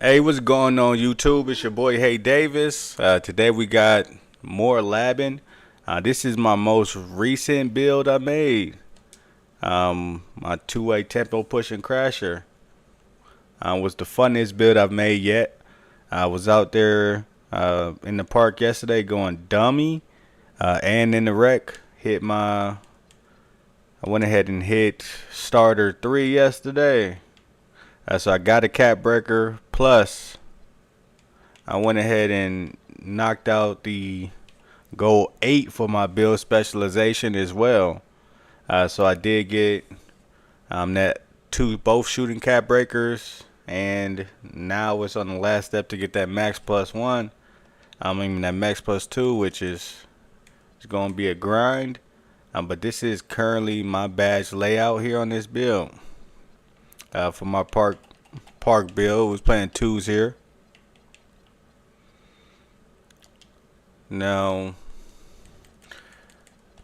Hey, what's going on YouTube? It's your boy Hey Davis. Today we got more labbing. This is my most recent build I made. My two-way tempo pushing crasher was the funniest build I've made yet. I was out there in the park yesterday going dummy and in the wreck. I went ahead and hit starter 3 yesterday. So I got a cap breaker plus I went ahead and knocked out the goal 8 for my build specialization as well. So I did get that both shooting cap breakers, and now it's on the last step to get that max plus 1. I mean that max plus 2, which is going to be a grind. But this is currently my badge layout here on this build. For my park build, was playing 2s here. Now,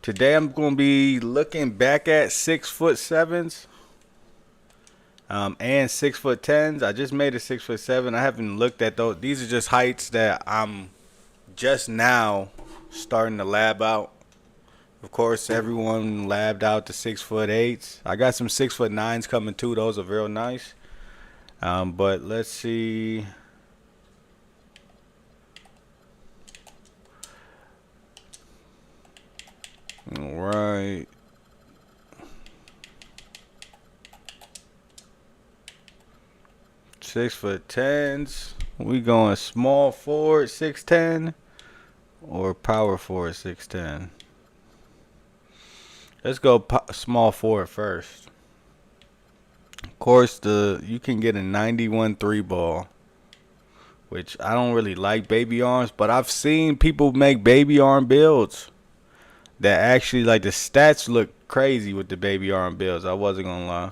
today I'm going to be looking back at 6'7" and 6'10". I just made a 6'7". I haven't looked at those. These are just heights that I'm just now starting to lab out. Of course, everyone labbed out to 6'8". I got some 6'9" coming too. Those are real nice. But let's see. All right. 6'10". We going small forward 6'10" or power forward 6'10". Let's go small forward first. Of course, you can get a 91 3 ball, which I don't really like baby arms, but I've seen people make baby arm builds that actually, like, the stats look crazy with the baby arm builds. I wasn't gonna lie.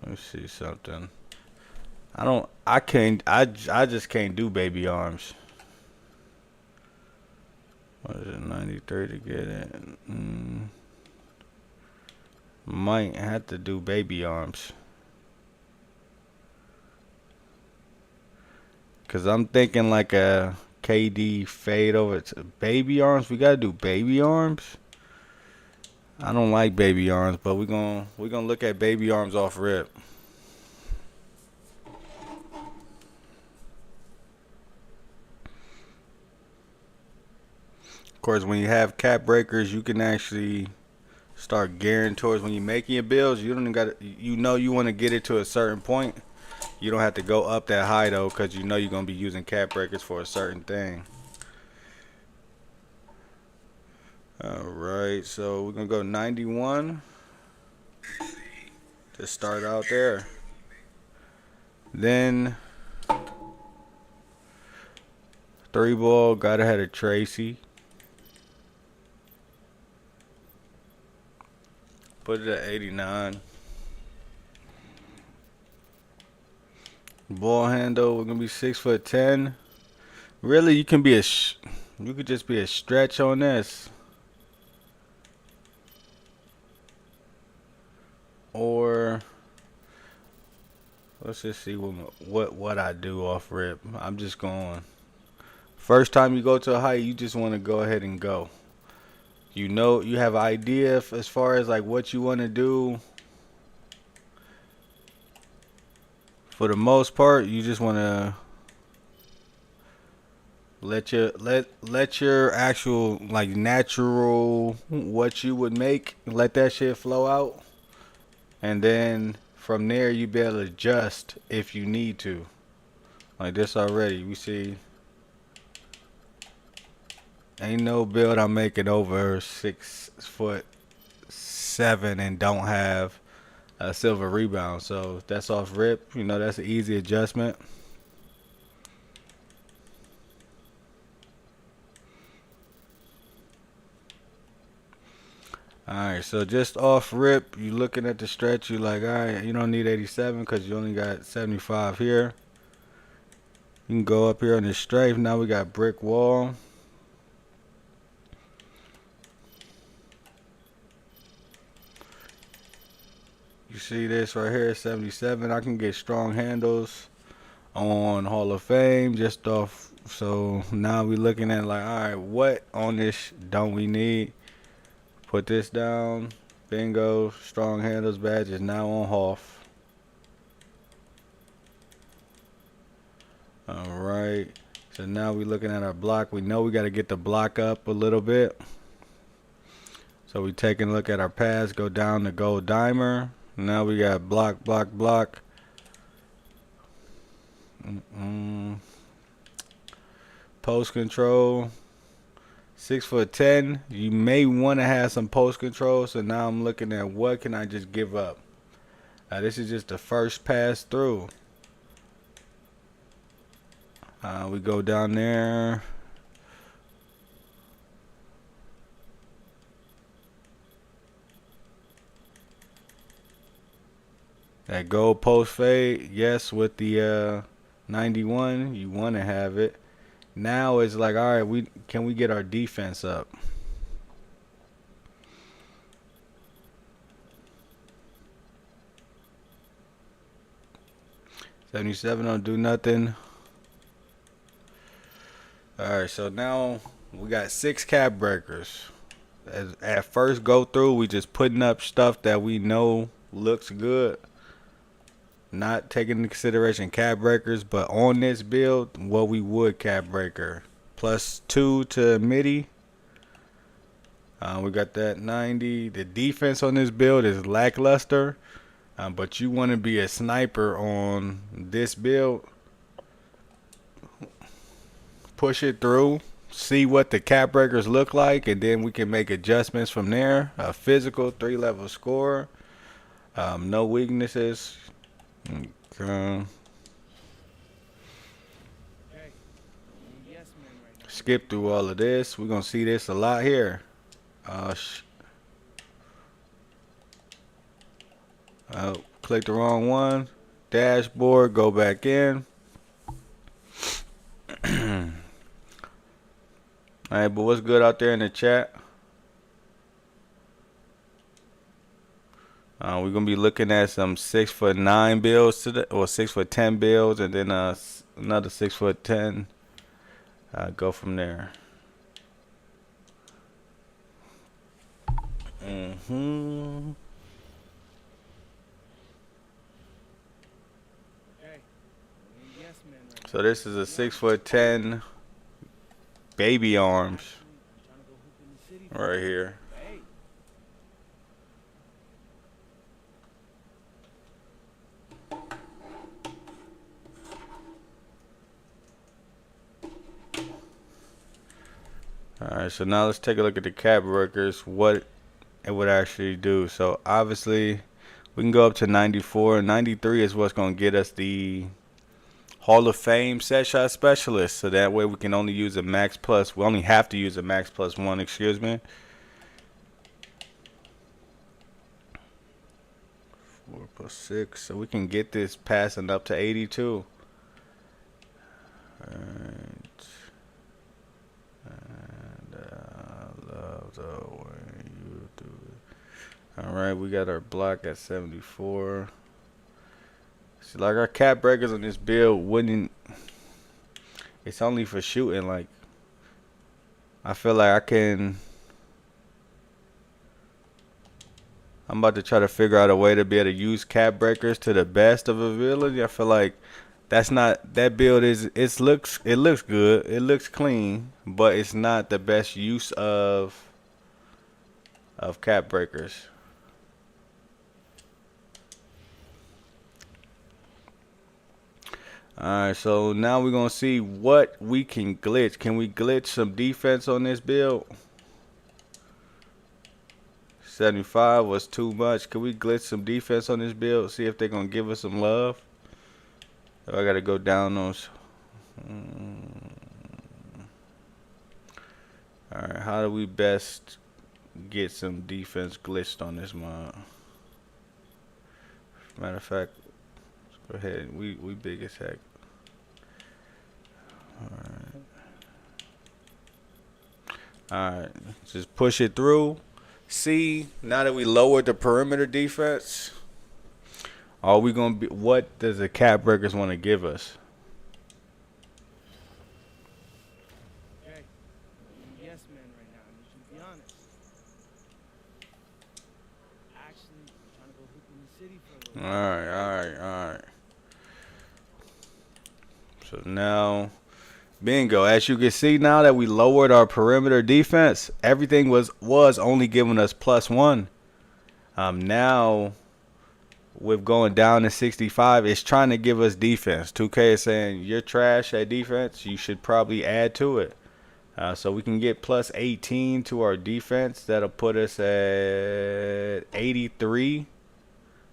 Let me see something. I just can't do baby arms. What is it, 93 to get it? Might have to do baby arms. Cause I'm thinking like a KD fade over to baby arms. We gotta do baby arms. I don't like baby arms, but we're gonna look at baby arms off rip. Of course, when you have cap breakers, you can actually start gearing towards when you're making your builds. You don't even got you want to get it to a certain point. You don't have to go up that high though, because you know you're gonna be using cap breakers for a certain thing. All right, so we're gonna go 91 to start out there. Then 3 ball, gotta have a Tracy. Put it at 89. Ball handle, we're gonna be 6'10". Really, you could just be a stretch on this. Or let's just see what I do off rip. I'm just going. First time you go to a height, you just want to go ahead and go. You know, you have an idea as far as like what you want to do. For the most part, you just want to let your actual like natural what you would make, let that shit flow out, and then from there you be able to adjust if you need to. Like this already, we see ain't no build I'm making over 6'7" and don't have a silver rebound. So that's off rip. You know, that's an easy adjustment. Alright, so just off rip, you looking at the stretch, you like, alright, you don't need 87 because you only got 75 here. You can go up here on this strafe. Now we got brick wall. You see this right here, 77. I can get strong handles on Hall of Fame just off. So now we looking at like, all right, what on this don't we need? Put this down. Bingo. Strong handles badge is now on Hoff. All right. So now we looking at our block. We know we got to get the block up a little bit. So we taking a look at our pads. Go down to gold dimer. Now we got block, block, block. Post control. 6'10". You may want to have some post control. So now I'm looking at what can I just give up. This is just the first pass through. We go down there. That gold post fade, yes, with the 91, you want to have it. Now it's like, all right, can we get our defense up? $77 don't do nothing. All right, so now we got 6 cap breakers. At first go through, we just putting up stuff that we know looks good. Not taking into consideration cap breakers, but on this build, what we would cap breaker. +2 to MIDI. We got that 90. The defense on this build is lackluster, but you want to be a sniper on this build. Push it through, see what the cap breakers look like, and then we can make adjustments from there. A physical 3-level score. No weaknesses. Skip through all of this. We're gonna see this a lot here. Click the wrong one. Dashboard, go back in. Alright, but what's good out there in the chat? We're gonna be looking at some 6'9" builds today, or 6'10" builds, and then another 6'10". Go from there. So this is a 6'10" baby arms right here. Alright, so now let's take a look at the cap breakers, what it would actually do. So obviously we can go up to 94. 93 is what's going to get us the Hall of Fame set shot specialist. So that way we can only use a max plus. We only have to use a max +1, excuse me. 4 + 6. So we can get this passing up to 82. Alright. Alright, we got our block at 74. See, like our cap breakers on this build wouldn't. It's only for shooting. Like, I feel like I'm about to try to figure out a way to be able to use cap breakers to the best of ability. I feel like that's not, that build is, it looks good, it looks clean, but it's not the best use of cap breakers. Alright, so now we're gonna see what we can glitch. Can we glitch some defense on this build? 75 was too much. Can we glitch some defense on this build? See if they're gonna give us some love. I gotta go down those. Alright, how do we best get some defense glitched on this mod? Matter of fact, let's go ahead. We big as heck. Alright, just push it through. See, now that we lowered the perimeter defense, Are we gonna be? What does the cap breakers want to give us? Okay, yes, man, right now. I need you to be honest. Actually, I'm trying to go hoop in the city for a little All bit. right, all right, all right. So now, bingo. As you can see, now that we lowered our perimeter defense, everything was only giving us +1. Now with going down to 65, it's trying to give us defense. 2K is saying you're trash at defense. You should probably add to it. So we can get +18 to our defense. That'll put us at 83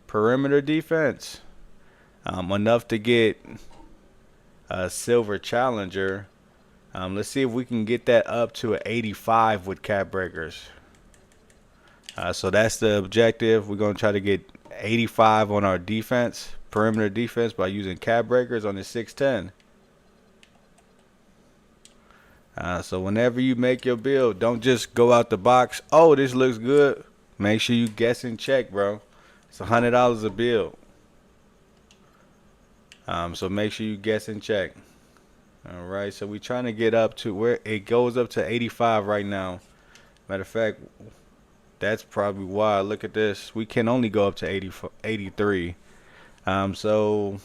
perimeter defense. Enough to get a silver challenger. Let's see if we can get that up to an 85 with cap breakers. So that's the objective. We're going to try to get 85 on our defense, perimeter defense, by using cap breakers on the 610. So whenever you make your build, don't just go out the box. Oh, this looks good. Make sure you guess and check, bro. It's $100 a build. So make sure you guess and check. All right. So we're trying to get up to where it goes up to 85 right now. Matter of fact, that's probably why. Look at this. We can only go up to 83. So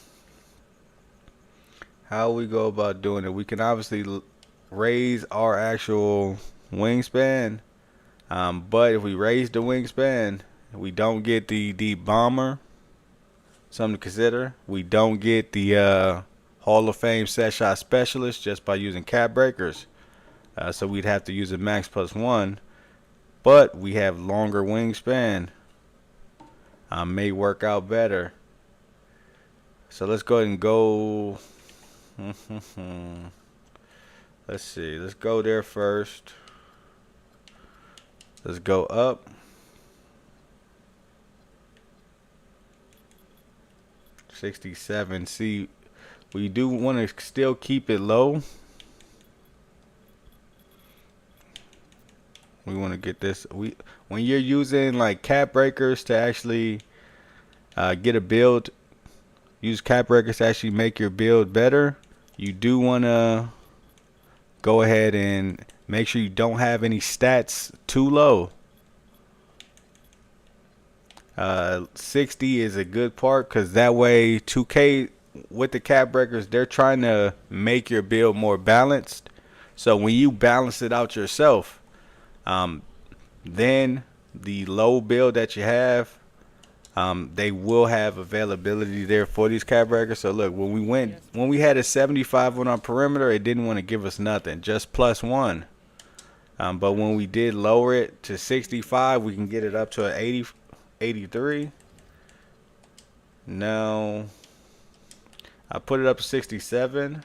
how we go about doing it? We can obviously raise our actual wingspan. But if we raise the wingspan, we don't get the bomber. Something to consider. We don't get the Hall of Fame set shot specialist just by using cap breakers. So we'd have to use a max +1. But we have longer wingspan. May work out better. So let's go ahead and go. Let's see. Let's go there first. Let's go up. 67. See, we do want to still keep it low. We want to get this. When you're using like cap breakers to actually get a build, use cap breakers to actually make your build better. You do want to go ahead and make sure you don't have any stats too low. 60 is a good part because that way 2K with the cap breakers, they're trying to make your build more balanced. So when you balance it out yourself, then the low build that you have, they will have availability there for these cap breakers. So look, when we had a 75 on our perimeter, it didn't want to give us nothing, just +1. But when we did lower it to 65, we can get it up to an 83. Now I put it up to 67.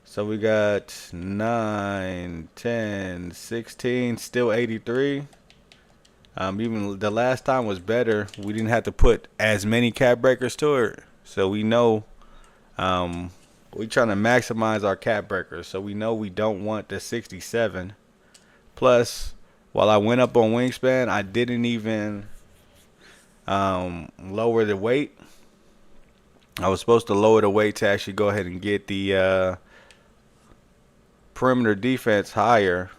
So we got 9, 10, 16, still 83. Even the last time was better. We didn't have to put as many cap breakers to it. So we know we're trying to maximize our cap breakers. So we know we don't want the 67. Plus, while I went up on wingspan, I didn't even lower the weight. I was supposed to lower the weight to actually go ahead and get the perimeter defense higher.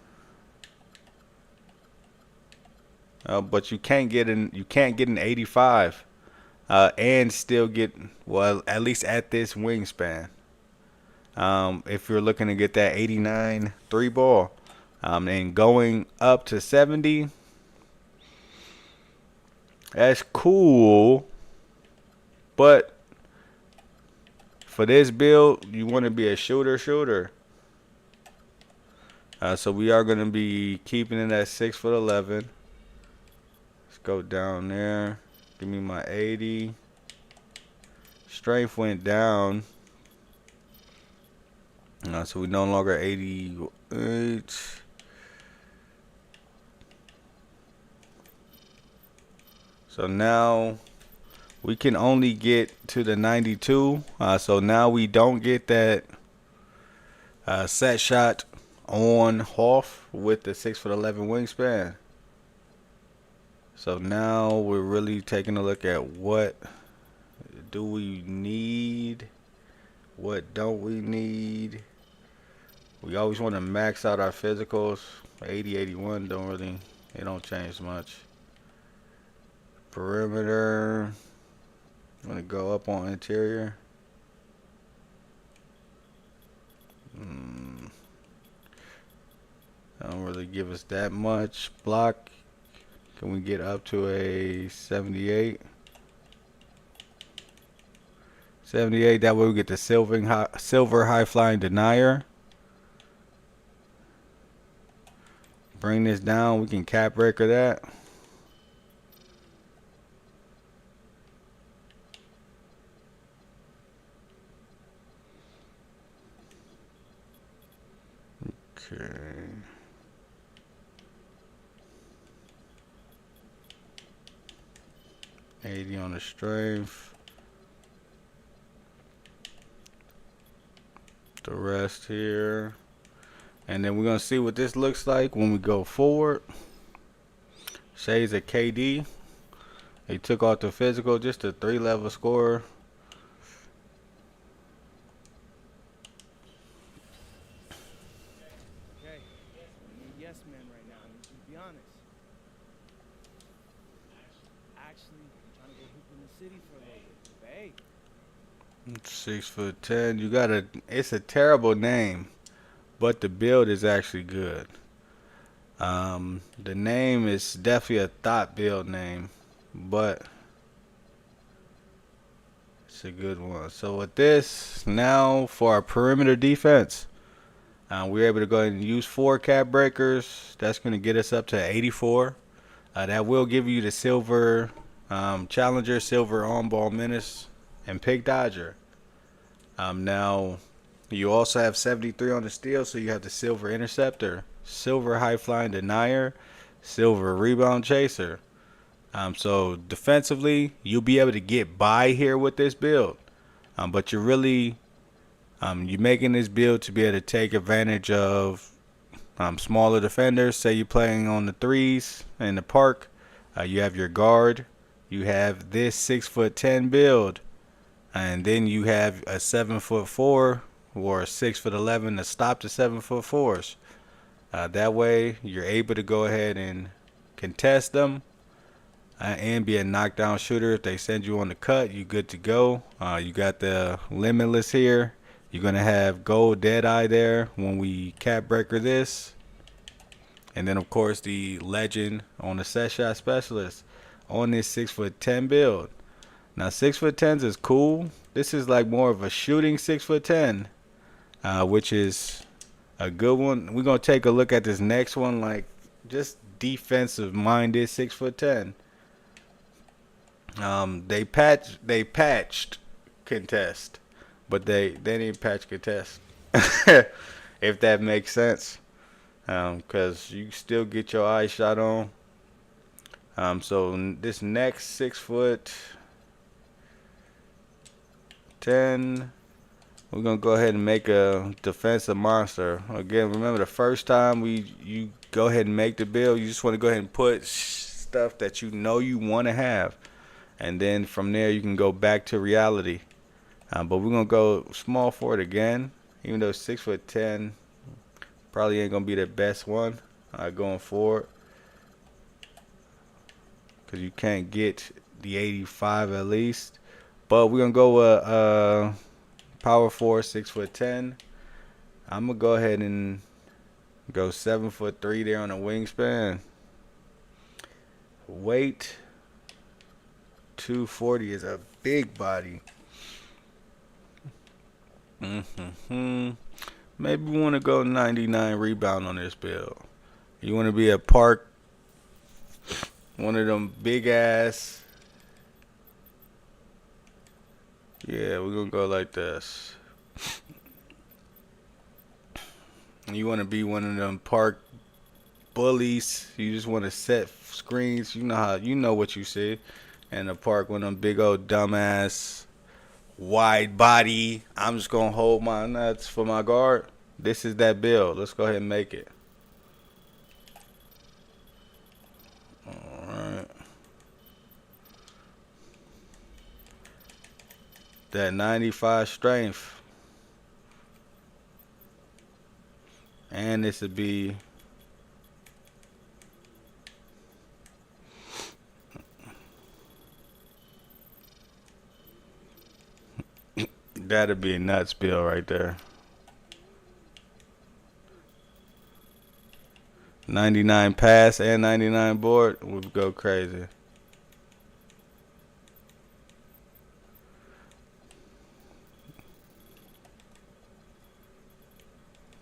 But you can't get an 85 and still get, well, at least at this wingspan. If you're looking to get that 89 3 ball, and going up to 70, that's cool. But for this build, you want to be a shooter. So we are going to be keeping it at 6'11". Let's go down there. Give me my 80. Strength went down. So we no longer 88. So now we can only get to the 92. So now we don't get that set shot on Hoff with the 6'11" wingspan. So now we're really taking a look at what do we need, what don't we need. We always want to max out our physicals. 80, 81 it don't change much. Perimeter, I'm gonna go up on interior. Don't really give us that much. Block, can we get up to a 78? 78, that way we get the silver high flying denier. Bring this down, we can cap breaker that. Okay. $80 on the strength. The rest here. And then we're going to see what this looks like when we go forward. Shades of KD. They took off the physical, just a 3-level score. Okay. You're a yes man right now. I need you to be honest. Actually, I'm trying to go hoop in the city for a little bit. Hey. 6'10". You got a. It's a terrible name, but the build is actually good. The name is definitely a thought build name, but it's a good one. So with this, now for our perimeter defense, we're able to go ahead and use 4 cap breakers. That's going to get us up to 84. That will give you the silver challenger, silver on-ball menace, and pick dodger. Now, you also have 73 on the steal, so you have the silver interceptor, silver high flying denier, silver rebound chaser. So defensively, you'll be able to get by here with this build. But you're really you're making this build to be able to take advantage of smaller defenders. Say you're playing on the threes in the park. You have your guard. You have this 6'10" build. And then you have a 7'4" or a 6'11" to stop the 7'4s. That way, you're able to go ahead and contest them and be a knockdown shooter. If they send you on the cut, you good to go. You got the limitless here. You're gonna have gold Deadeye there when we cap breaker this, and then of course the legend on the set shot specialist on this 6'10" build. Now 6'10" is cool. This is like more of a shooting 6'10", which is a good one. We're gonna take a look at this next one, like just defensive minded 6'10". They patched contest, but they didn't patch contest. If that makes sense, because you still get your eye shot on. So this next 6'10", we're gonna go ahead and make a defensive monster. Again, remember the first time you go ahead and make the build, you just want to go ahead and put stuff that you know you want to have, and then from there you can go back to reality. But we're gonna go small forward again, even though 6'10" probably ain't gonna be the best one going forward, because you can't get the 85 at least. But we're gonna go power forward 6'10". I'm gonna go ahead and go 7'3" there on the wingspan. Weight 240 is a big body. Maybe we want to go 99 rebound on this build. You want to be a park, one of them big ass. Yeah, we're gonna go like this. You want to be one of them park bullies. You just want to set screens. You know what you see in the park. One of them big old dumbass wide body. I'm just gonna hold my nuts for my guard. This is that build. Let's go ahead and make it. Alright. That 95 strength. And this would be that'd be a nuts bill right there. 99 pass and 99 board would go crazy.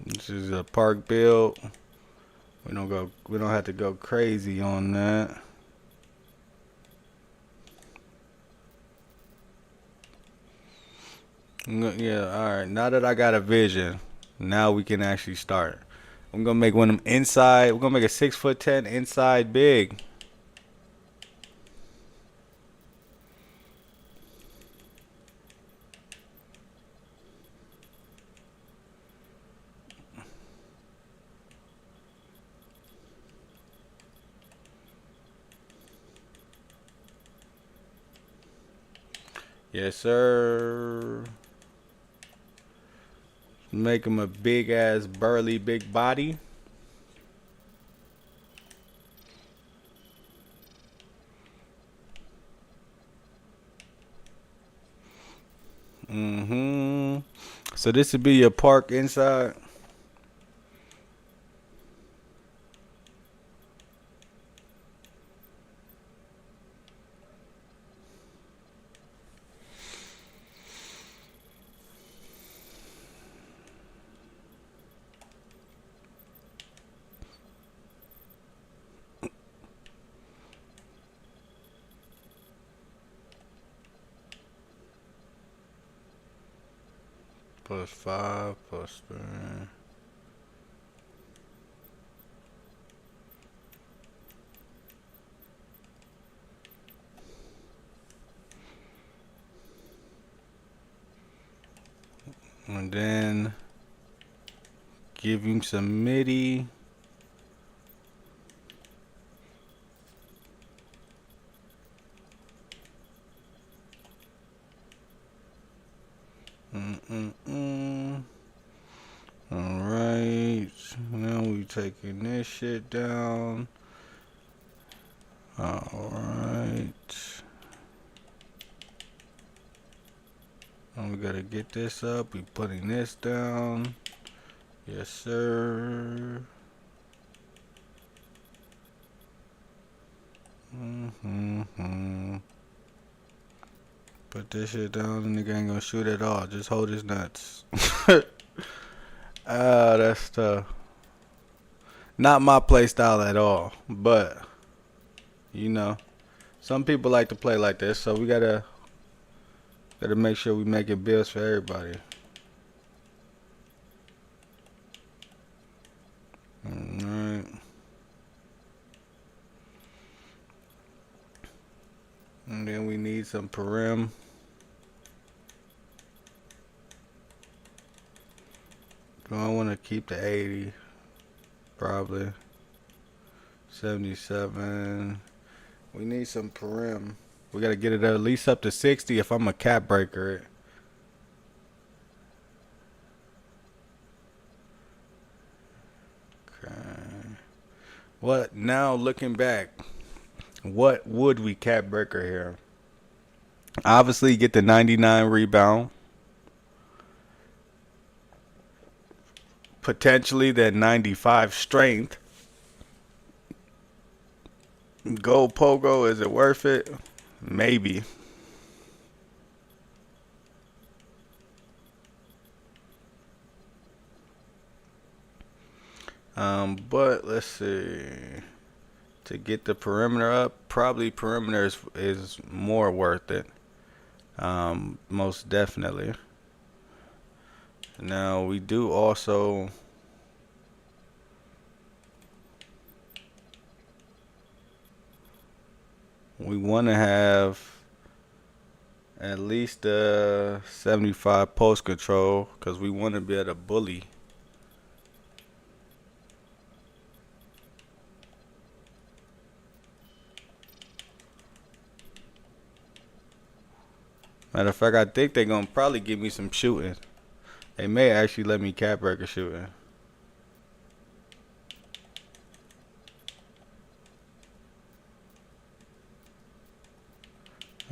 This is a park build. We don't have to go crazy on that. Yeah, alright. Now that I got a vision, now we can actually start. I'm gonna make one of them inside. We're gonna make a 6'10" inside big. Yes, sir. Make him a big ass burly big body. So this would be your park inside. +5 +3. And then give him some MIDI. Alright, now we taking this shit down. Alright. Now we gotta get this up. We putting this down. Yes, sir. Put this shit down. The nigga ain't gonna shoot at all. Just hold his nuts. That's tough. Not my play style at all. But, you know, some people like to play like this. So we gotta make sure we making bills for everybody. Alright. And then we need some parim. Do I want to keep the 80? Probably. 77. We need some parim. We got to get it at least up to 60 if I'm a cap breaker it. Okay. What now looking back? What would we cap breaker here? Obviously get the 99 rebound. Potentially that 95 strength. Gold pogo, is it worth it? Maybe. But let's see. To get the perimeter up, probably perimeter is more worth it. Most definitely. Now we do also we want to have at least 75 post control because we want to be able to bully. Matter of fact, I think they're gonna probably give me some shooting. They may actually let me cap breaker shooting.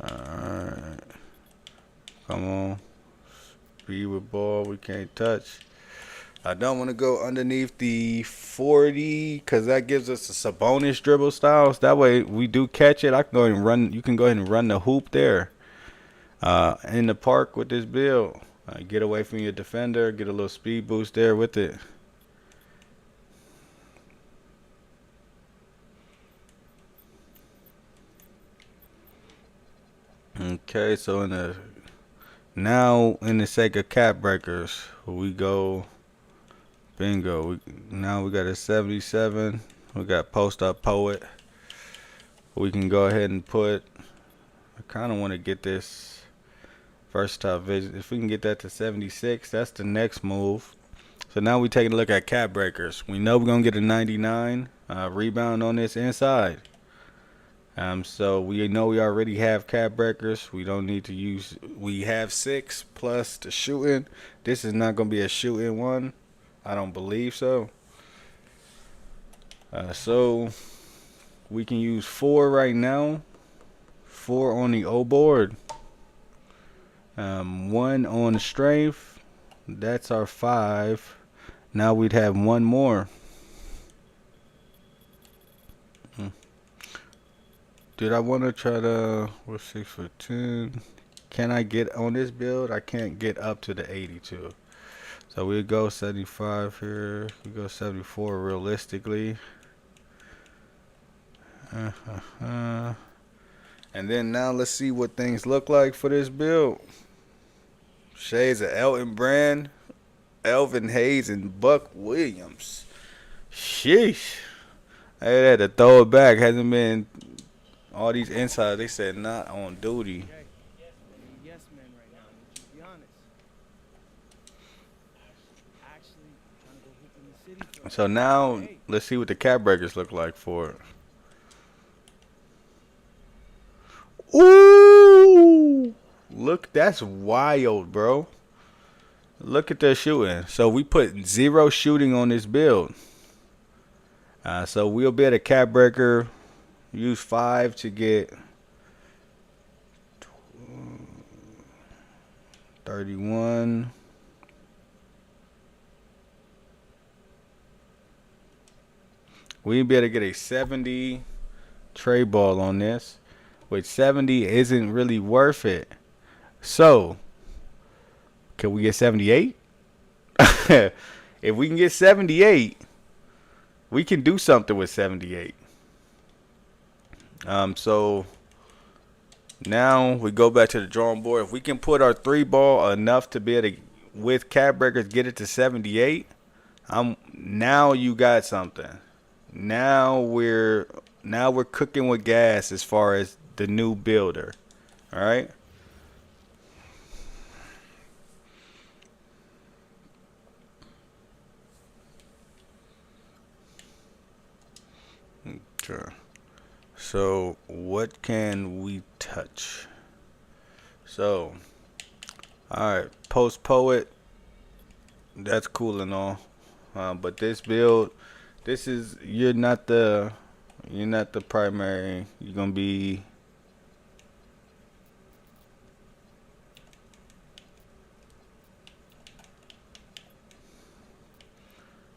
Alright. Come on. Speed with ball. We can't touch. I don't want to go underneath the 40 because that gives us a Sabonis dribble styles. That way we do catch it. I can go ahead and run. You can go ahead and run the hoop there. In the park with this build. Get away from your defender. Get a little speed boost there with it. Okay, so in the sake of cap breakers, we go bingo. Now we got a 77. We got post up poet. We can go ahead and put. I kind of want to get this versatile vision. If we can get that to 76, that's the next move. So now we taking a look at cap breakers. We know we're gonna get a 99 rebound on this inside. So we know we already have cap breakers. We don't need to use. We have 6 plus the shooting. This is not gonna be a shooting one. I don't believe so. So we can use 4 right now. 4 on the O board. 1 on the strength. That's our 5. Now we'd have 1 more. Did I want to try to? We're 6'10". Can I get on this build? I can't get up to the 82. So we go 75 here. We go 74 realistically. And then now let's see what things look like for this build. Shades of Elton Brand, Elvin Hayes, and Buck Williams. Sheesh. I had to throw it back. Hasn't been all these insiders. They said not on duty. Yes, man, right now. To be honest. Actually, trying to go hoop in the city. So now let's see what the cap breakers look like for it. Ooh, look, that's wild, bro. Look at their shooting. So we put 0 shooting on this build. So we'll be at a cap breaker. Use 5 to get 31. We'll be able to get a 70 tray ball on this, which 70 isn't really worth it. So, can we get 78? If we can get 78, we can do something with 78. So now we go back to the drawing board. If we can put our 3 ball enough to be able to, with cap breakers, get it to 78, now you got something. Now we're cooking with gas as far as the new builder. All right. Okay. So what can we touch? So, all right, post poet. That's cool and all, but this build, you're not the primary. You're gonna be.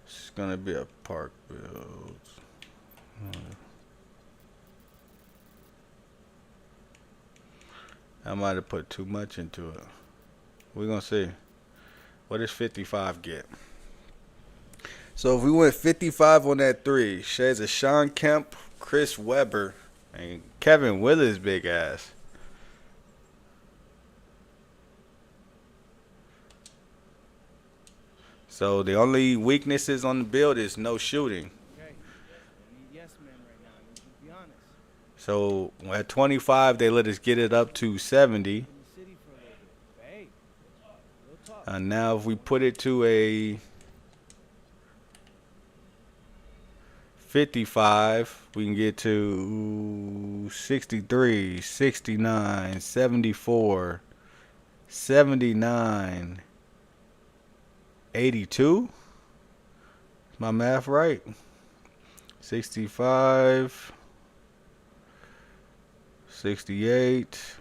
It's gonna be a park build. I might have put too much into it. We're gonna see. What does 55 get? So if we went 55 on that 3, shades of Sean Kemp, Chris Webber, and Kevin Willis big ass. So the only weaknesses on the build is no shooting. Yes, man, right now. To be honest. So at 25, they let us get it up to 70. And now if we put it to a 55, we can get to 63, 69, 74. 79, 82. Is my math right? 65, 68,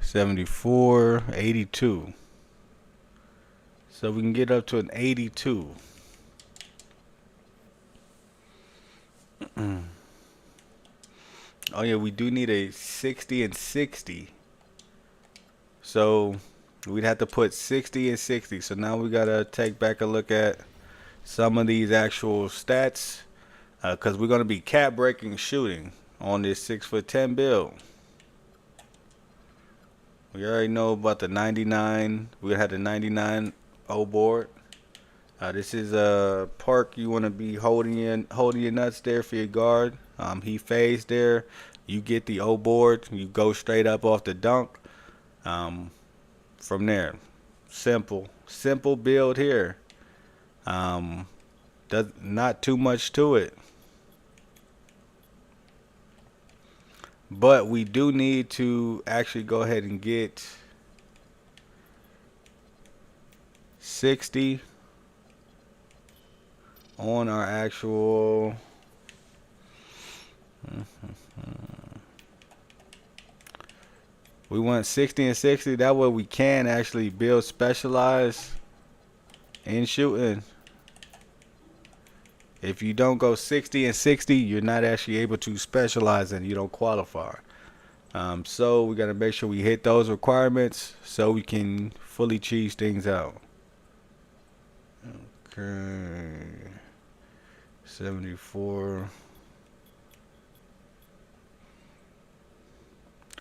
74, 82. So we can get up to an 82. Oh yeah, we do need a 60 and 60. So we'd have to put 60 and 60. So now we gotta take back a look at some of these actual stats, because we're gonna be cap breaking shooting on this 6'10" build. We already know about the 99. We had the 99 O board. This is a park you want to be holding your nuts there for your guard. He fades there. You get the O board. You go straight up off the dunk. From there, simple build here. Not too much to it. But we do need to actually go ahead and get 60 on our actual we want 60 and 60. That way we can actually build specialized in shooting. If you don't go 60 and 60, you're not actually able to specialize and you don't qualify. So we got to make sure we hit those requirements so we can fully cheese things out. Okay. 74.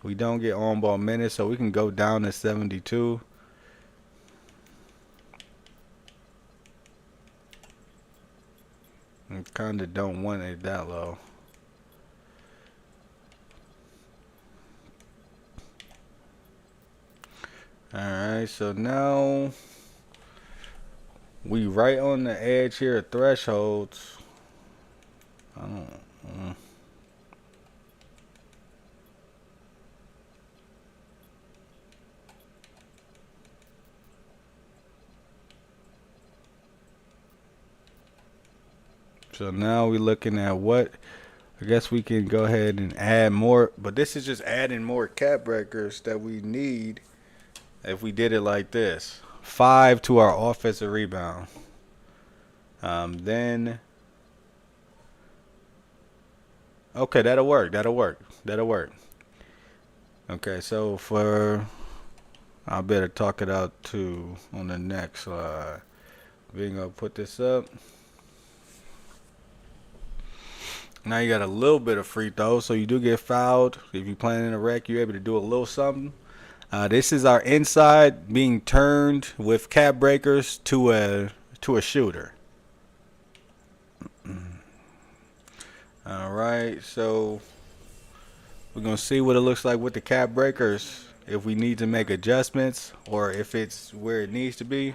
We don't get on ball minutes, so we can go down to 72. I kind of don't want it that low. Alright, so now we right on the edge here of thresholds. I don't. So now we're looking at what, I guess we can go ahead and add more, but this is just adding more cap breakers that we need if we did it like this. 5 to our offensive rebound. Then, okay, that'll work. Okay, so for, I better talk it out too on the next slide. We're gonna put this up. Now you got a little bit of free throw, so you do get fouled. If you're playing in a wreck, you're able to do a little something. This is our inside being turned with cap breakers to a shooter. All right, so we're gonna see what it looks like with the cap breakers. If we need to make adjustments or if it's where it needs to be.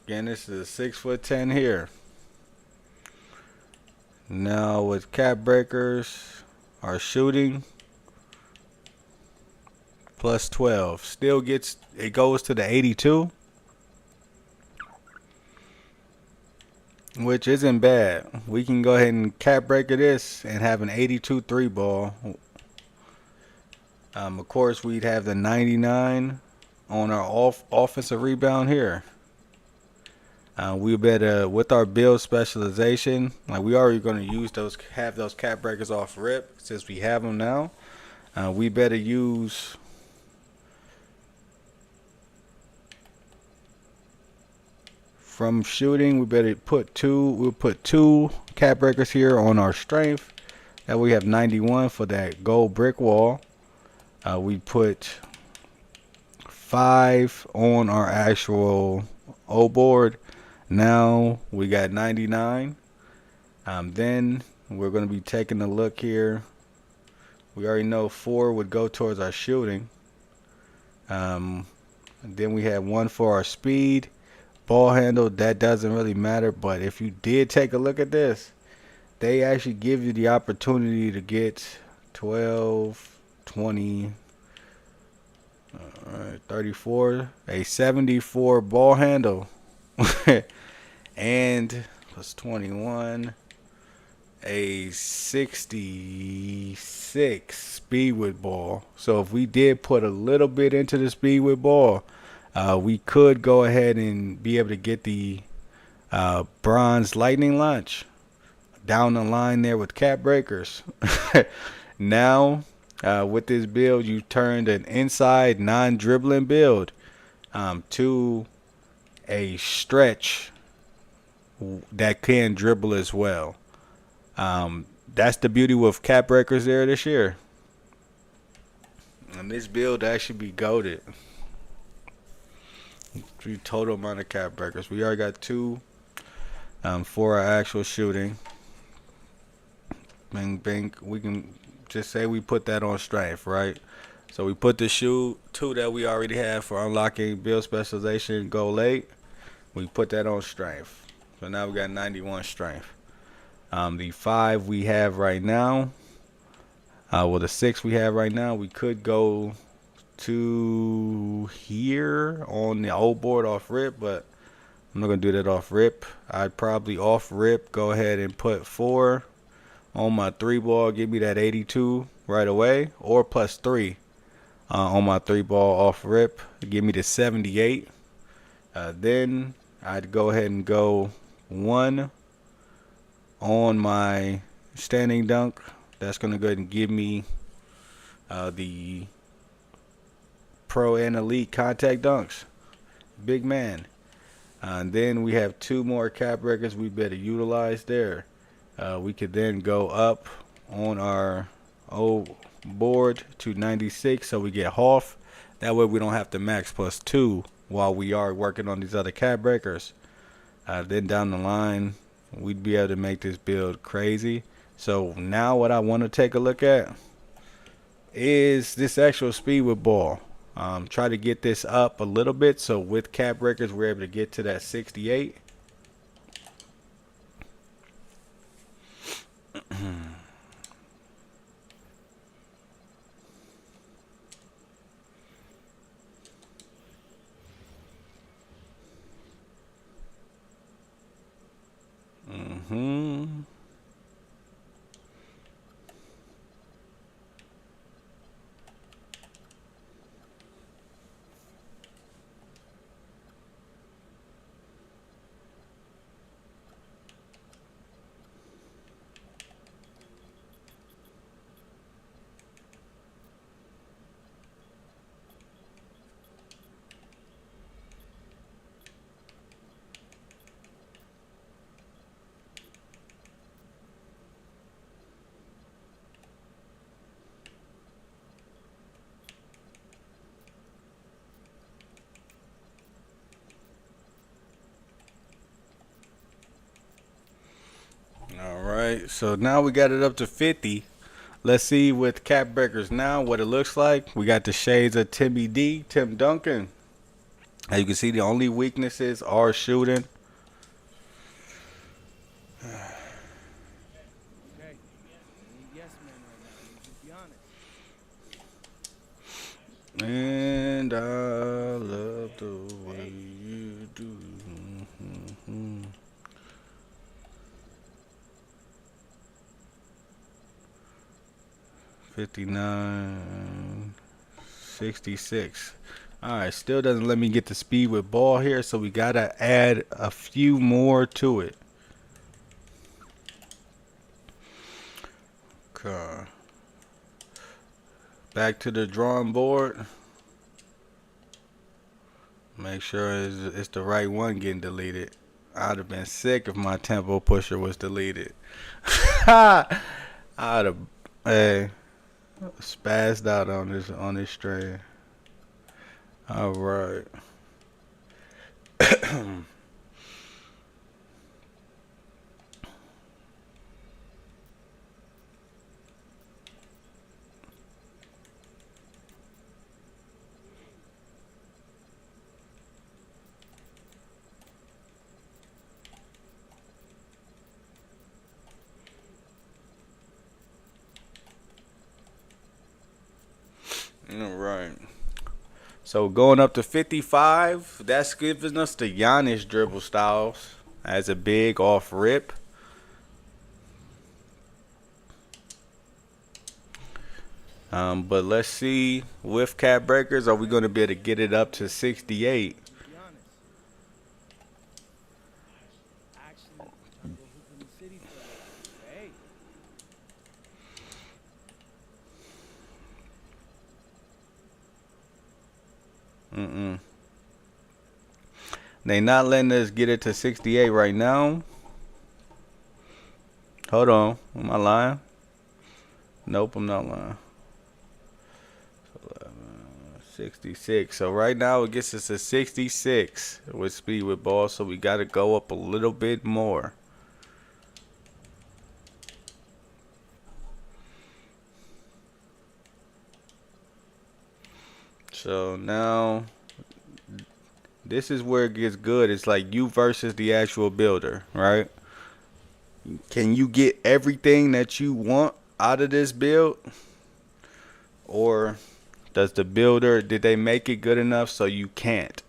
Again, this is a 6'10" here. Now with cap breakers, our shooting plus 12 still gets, it goes to the 82, which isn't bad. We can go ahead and cap breaker this and have an 82 3 ball. Of course, we'd have the 99 on our offensive rebound here. We better, with our build specialization, like we already going to use those, have those cap breakers off rip since we have them now. We better use from shooting. We better put two. We'll put 2 cap breakers here on our strength. That we have 91 for that gold brick wall. We put 5 on our actual O board. Now we got 99. Then we're going to be taking a look here. We already know 4 would go towards our shooting. Then we have 1 for our speed. Ball handle, that doesn't really matter. But if you did take a look at this, they actually give you the opportunity to get 12, 20, 34, a 74 ball handle, and plus 21, a 66 speed with ball. So if we did put a little bit into the speed with ball, we could go ahead and be able to get the bronze lightning launch down the line there with cap breakers. Now, with this build, you turned an inside non-dribbling build to a stretch that can dribble as well. That's the beauty with cap breakers there this year. And this build actually be goated. The total amount of cap breakers. We already got 2 for our actual shooting. Bing, bing. We can just say we put that on strength, right? So we put the 2 that we already have for unlocking build specialization go late. We put that on strength. So now we got 91 strength. The 5 we have right now, the 6 we have right now, we could go to here on the old board off rip, but I'm not going to do that off rip. I'd probably off rip go ahead and put 4 on my 3 ball, give me that 82 right away, or plus 3 on my 3 ball off rip, give me the 78. Then I'd go ahead and go 1 on my standing dunk. That's going to go ahead and give me the pro and elite contact dunks. Big man. And then we have 2 more cap breakers we better utilize there. We could then go up on our old board to 96, so we get half. That way we don't have to max plus 2 while we are working on these other cap breakers. Then down the line, we'd be able to make this build crazy. So now what I want to take a look at is this actual speed with ball. Try to get this up a little bit, so with cap breakers we're able to get to that 68. Mm-hmm. All right, so now we got it up to 50. Let's see with cap breakers now what it looks like. We got the shades of Timmy D, Tim Duncan. As you can see, the only weaknesses are shooting. Okay. I need yes man right now. I need you to be honest. And I love the way you do. 59, 66. Alright, still doesn't let me get the speed with ball here, so we gotta add a few more to it. Okay. Back to the drawing board. Make sure it's the right one getting deleted. I'd have been sick if my tempo pusher was deleted. I'd have spazzed out on this strain. All right. All right. So going up to 55, that's giving us the Giannis dribble styles as a big off rip. But let's see, with cap breakers, are we going to be able to get it up to 68? To be honest, actually trying to go hoop in the city for a little bit. Hey, Mm-mm. They not letting us get it to 68 right now. Hold on. Am I lying? Nope, I'm not lying. 66. So right now it gets us to 66 with speed with ball. So we got to go up a little bit more. So now this is where it gets good. It's like you versus the actual builder, right? Can you get everything that you want out of this build? Or does the builder, did they make it good enough so you can't?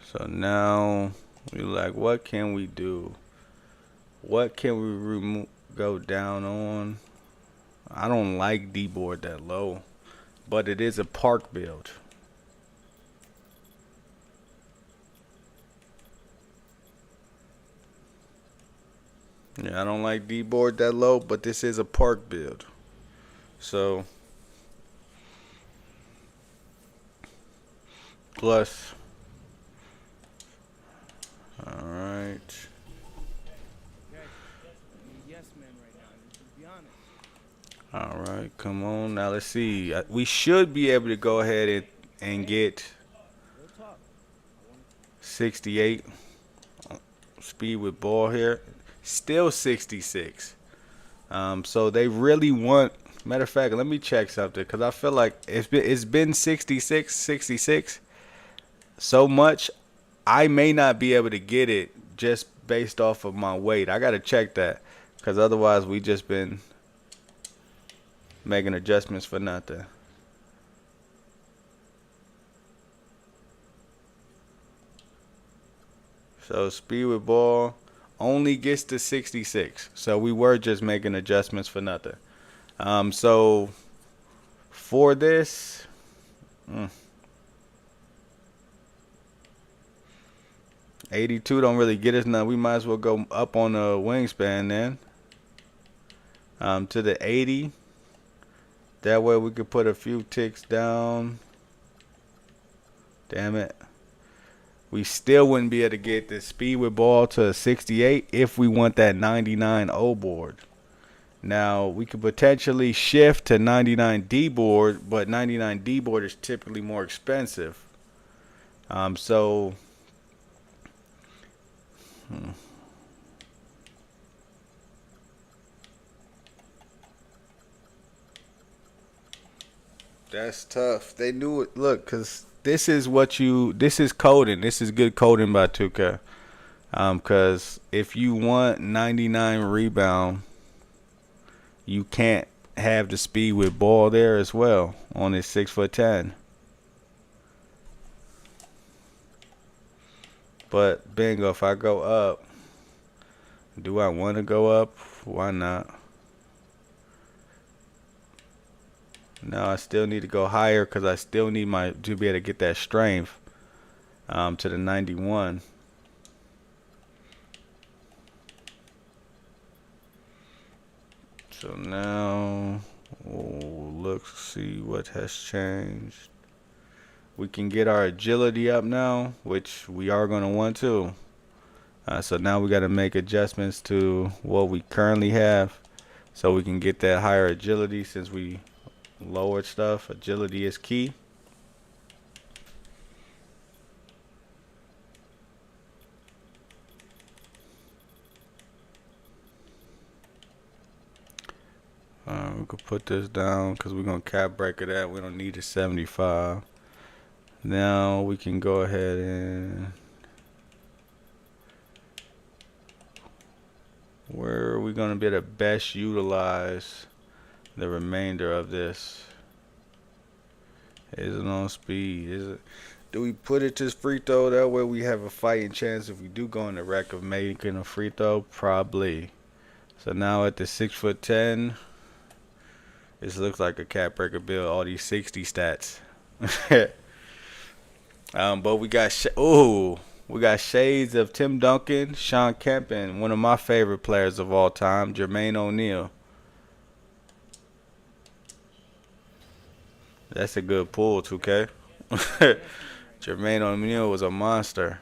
So now we like, what can we do? What can we remove? Go down on? I don't like D board that low, but it is a park build. Yeah, I don't like D board that low, but this is a park build. So plus, all right. okay. I'm a yes man right now. I need you to be honest. All right, come on. Now let's see. We should be able to go ahead and get Real talk. I want 68 speed with ball here. Still 66. So they really want. Matter of fact, let me check something because I feel like it's been 66, 66 so much. I may not be able to get it just based off of my weight. I gotta check that because otherwise we just been making adjustments for nothing. So speed with ball only gets to 66. So we were just making adjustments for nothing. So for this, 82 don't really get us none. We might as well go up on the wingspan then. To the 80. That way we could put a few ticks down. Damn it. We still wouldn't be able to get the speed with ball to 68 if we want that 99 O board. Now, we could potentially shift to 99 D board, but 99 D board is typically more expensive. So that's tough. They knew it. Look, because this is coding. This is good coding by 2K. Because if you want 99 rebound, you can't have the speed with ball there as well on his 6'10". But bingo, if I go up, do I want to go up? Why not? No, I still need to go higher because I still need to be able to get that strength to the 91. So now let's see what has changed. We can get our agility up now, which we are going to want to. So now we got to make adjustments to what we currently have so we can get that higher agility since we lowered stuff. Agility is key. could put this down because we're going to cap breaker that. We don't need a 75. Now we can go ahead and... where are we going to be able to best utilize the remainder of this? Is it on speed? Is it? Do we put it to free throw? That way we have a fighting chance if we do go in the wreck of making a free throw? Probably. So now at the 6'10", this looks like a cap breaker build. All these 60 stats. But we got we got shades of Tim Duncan, Sean Kemp, and one of my favorite players of all time, Jermaine O'Neal. That's a good pull, 2K. Jermaine O'Neal was a monster.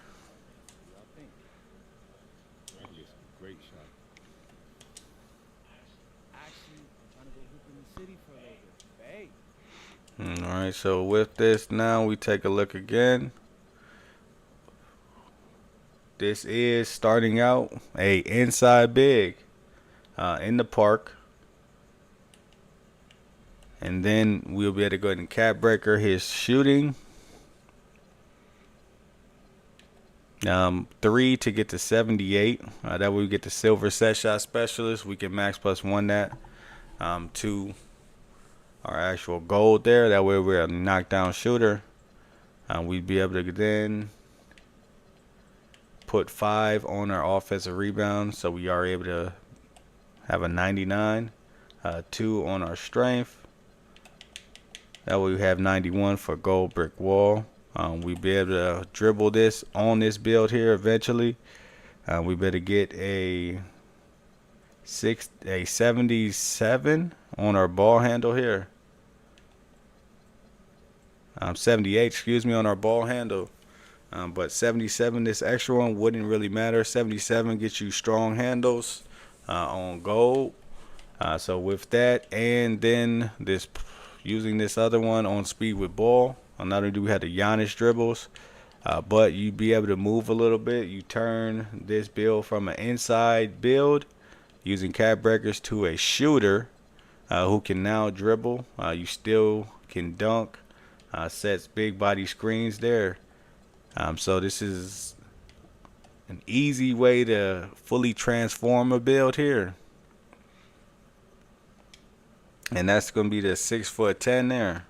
Alright, so with this now we take a look again. This is starting out a inside big in the park. And then we'll be able to go ahead and cap breaker his shooting. 3 to get to 78. That way we get the silver set shot specialist. We can max +1 that to our actual gold there. That way we're a knockdown shooter. We'd be able to then put 5 on our offensive rebound, so we are able to have a 99. 2 on our strength. That way we have 91 for gold brick wall. We'd be able to dribble this on this build here eventually. We better get a 77 on our ball handle here. 78, excuse me, on our ball handle. But 77, this extra one wouldn't really matter. 77 gets you strong handles on gold. So with that, and then this using this other one on speed with ball. Not only do we have the Giannis dribbles, but you'd be able to move a little bit. You turn this build from an inside build using cap breakers to a shooter who can now dribble. You still can dunk. Sets big body screens there. So this is an easy way to fully transform a build here. And that's going to be the 6'10" there.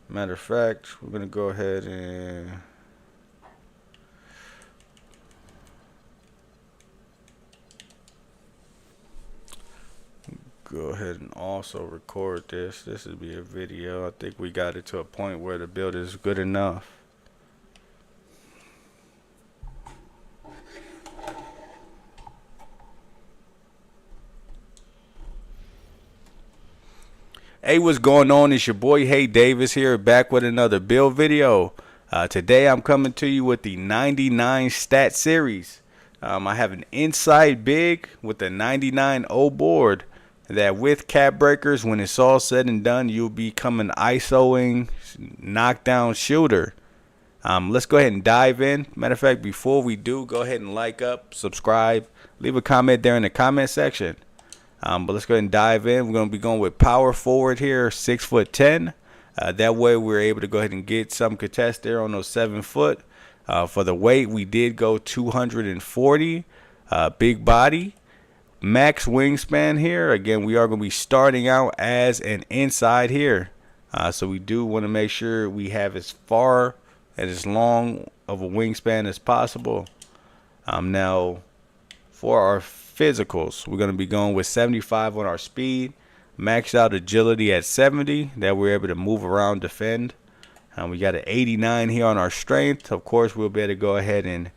Matter of fact, we're going to go ahead and also record this. This would be a video. I think we got it to a point where the build is good enough. Hey, what's going on? It's your boy Hey Davis here, back with another build video. Today I'm coming to you with the 99 stat series. I have an inside big with a 99 O board that with cap breakers, when it's all said and done, you'll become an ISOing knockdown shooter. Let's go ahead and dive in. Matter of fact, before we do, go ahead and like up, subscribe, leave a comment there in the comment section. But let's go ahead and dive in. We're going to be going with power forward here, 6'10". That way we're able to go ahead and get some contest there on those 7 foot. For the weight, we did go 240. Big body. Max wingspan here. Again, we are going to be starting out as an inside here. So we do want to make sure we have as far and as long of a wingspan as possible. Now, for our physicals, we're going to be going with 75 on our speed, maxed out agility at 70, that we're able to move around, defend. We got an 89 here on our strength. Of course, we'll be able to go ahead and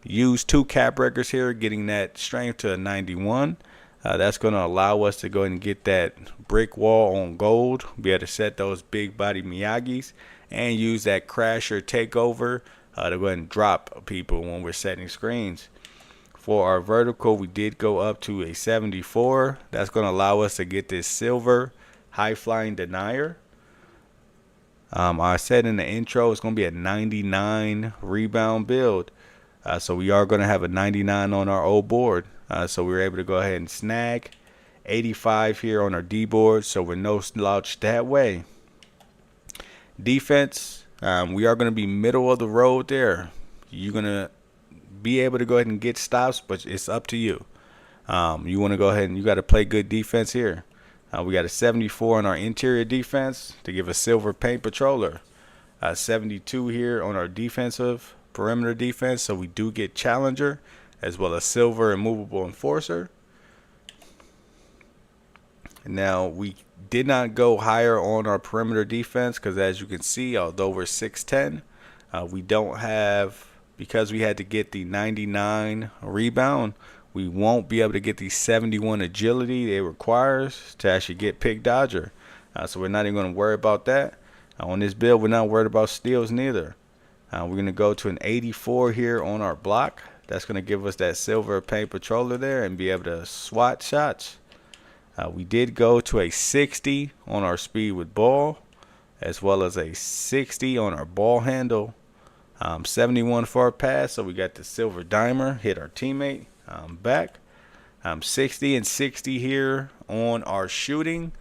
use 2 cap breakers here, getting that strength to a 91. That's going to allow us to go ahead and get that brick wall on gold, be able to set those big body Miyagis, and use that crasher takeover to go ahead and drop people when we're setting screens. For our vertical, we did go up to a 74. That's going to allow us to get this silver high flying denier. I said in the intro, it's going to be a 99 rebound build. So we are going to have a 99 on our old board. So we were able to go ahead and snag 85 here on our D board, so we're no slouch that way. Defense, we are going to be middle of the road there. You're going to be able to go ahead and get stops, but it's up to you. You want to go ahead and you got to play good defense here. We got a 74 on our interior defense to give a silver paint patroller. 72 here on our defensive perimeter defense, so we do get challenger as well as silver immovable enforcer. Now we did not go higher on our perimeter defense because, as you can see, although we're 6'10", we don't have, because we had to get the 99 rebound, we won't be able to get the 71 agility it requires to actually get pick dodger. So we're not even going to worry about that. On this build, we're not worried about steals neither. We're going to go to an 84 here on our block. That's going to give us that silver paint patroller there and be able to swat shots. We did go to a 60 on our speed with ball, as well as a 60 on our ball handle. 71 for our pass, so we got the silver dimer, hit our teammate back. 60 and 60 here on our shooting.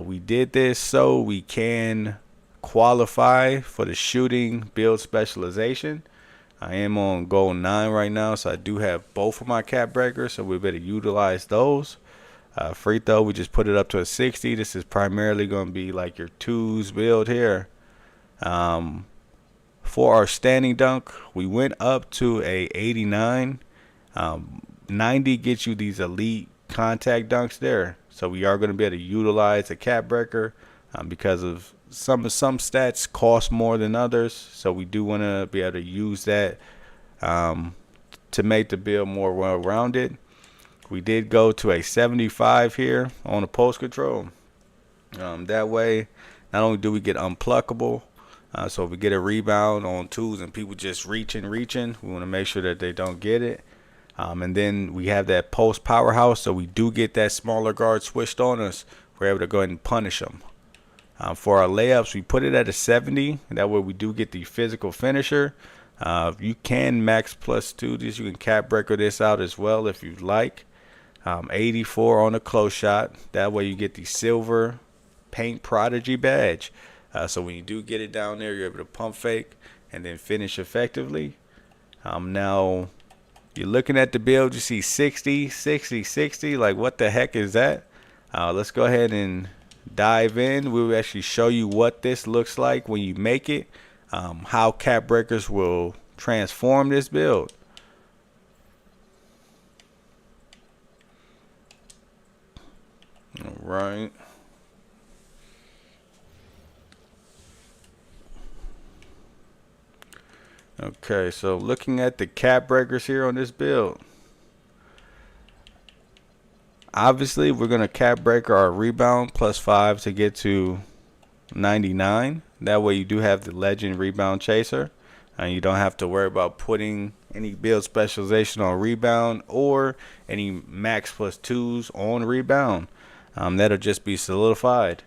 We did this so we can qualify for the shooting build specialization. I am on goal 9 right now, so I do have both of my cap breakers, so we better utilize those. Free throw, we just put it up to a 60. This is primarily going to be like your twos build here. For our standing dunk, we went up to a 89. 90 gets you these elite contact dunks there. So we are going to be able to utilize a cap breaker because of some stats cost more than others. So we do want to be able to use that to make the build more well-rounded. We did go to a 75 here on the post control. That way, not only do we get unpluckable, so if we get a rebound on twos and people just reaching, we want to make sure that they don't get it. And then we have that post powerhouse, so we do get that smaller guard switched on us. We're able to go ahead and punish them. For our layups, we put it at a 70. That way we do get the physical finisher. You can max +2 this. You can cap breaker this out as well if you'd like. 84 on a close shot. That way you get the silver paint prodigy badge. So when you do get it down there, you're able to pump fake and then finish effectively. Now you're looking at the build, you see 60, 60, 60. Like, what the heck is that? Let's go ahead and dive in. We will actually show you what this looks like when you make it, how cap breakers will transform this build. All right. Okay, so looking at the cap breakers here on this build. Obviously, we're going to cap breaker our rebound +5 to get to 99. That way you do have the legend rebound chaser. And you don't have to worry about putting any build specialization on rebound or any max +2s on rebound. That'll just be solidified.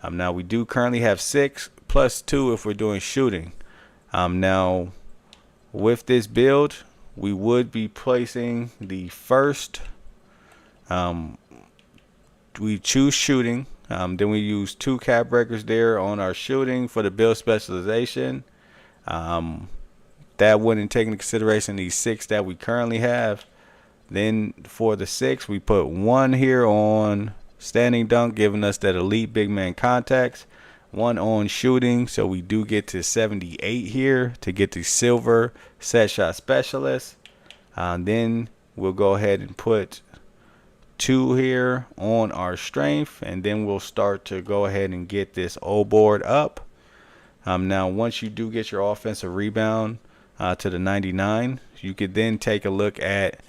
Now we do currently have 6 +2 if we're doing shooting. Now with this build, we would be placing the first. We choose shooting. Then we use 2 cap breakers there on our shooting for the build specialization. That wouldn't take into consideration these 6 that we currently have. Then for the 6, we put 1 here on standing dunk, giving us that elite big man contacts. 1 on shooting, so we do get to 78 here to get the silver set shot specialist. Then we'll go ahead and put 2 here on our strength, and then we'll start to go ahead and get this O board up. Now once you do get your offensive rebound to the 99, you could then take a look at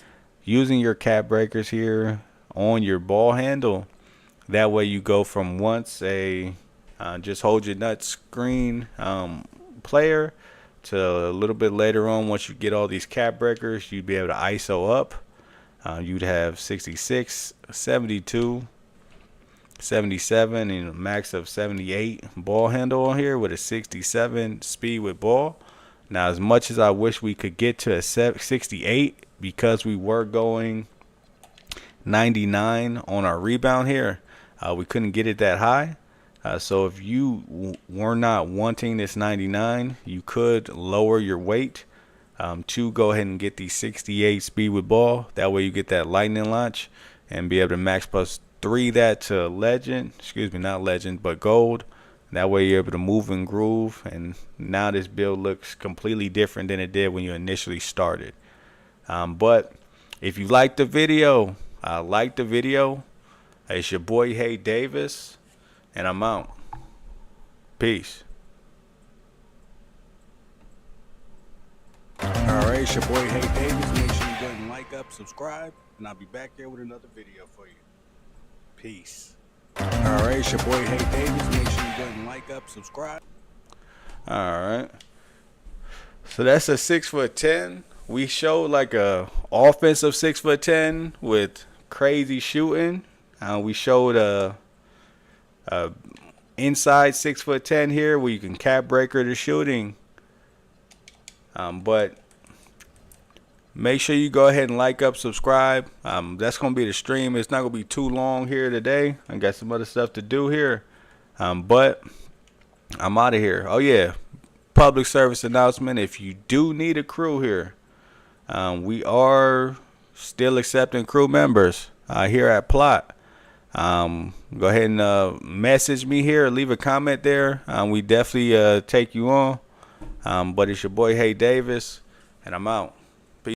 using your cap breakers here on your ball handle. That way you go from once a just hold your nut screen player to a little bit later on, once you get all these cap breakers, you'd be able to ISO up. You'd have 66, 72, 77, and a max of 78 ball handle on here with a 67 speed with ball. Now, as much as I wish we could get to a 68, because we were going 99 on our rebound here. We couldn't get it that high. So if you were not wanting this 99, you could lower your weight to go ahead and get the 68 speed with ball. That way you get that lightning launch and be able to max plus 3 that to legend. Excuse me, not legend, but gold. That way you're able to move and groove. And now this build looks completely different than it did when you initially started. But if you like the video, it's your boy Hey Davis, and I'm out. Peace. Alright, it's your boy Hey Davis. Make sure you go and like up, subscribe, and I'll be back here with another video for you. Peace. Alright, it's your boy Hey Davis. Make sure you go and like up, subscribe. Alright. So that's a 6'10". We showed like a offensive 6'10" with crazy shooting. We showed a inside 6'10" here where you can cap breaker the shooting. But make sure you go ahead and like up, subscribe. That's gonna be the stream. It's not gonna be too long here today. I got some other stuff to do here. But I'm out of here. Oh yeah, public service announcement. If you do need a crew here, we are still accepting crew members here at Plot. Go ahead and message me here, leave a comment there. We definitely take you on. But it's your boy Hey Davis, and I'm out.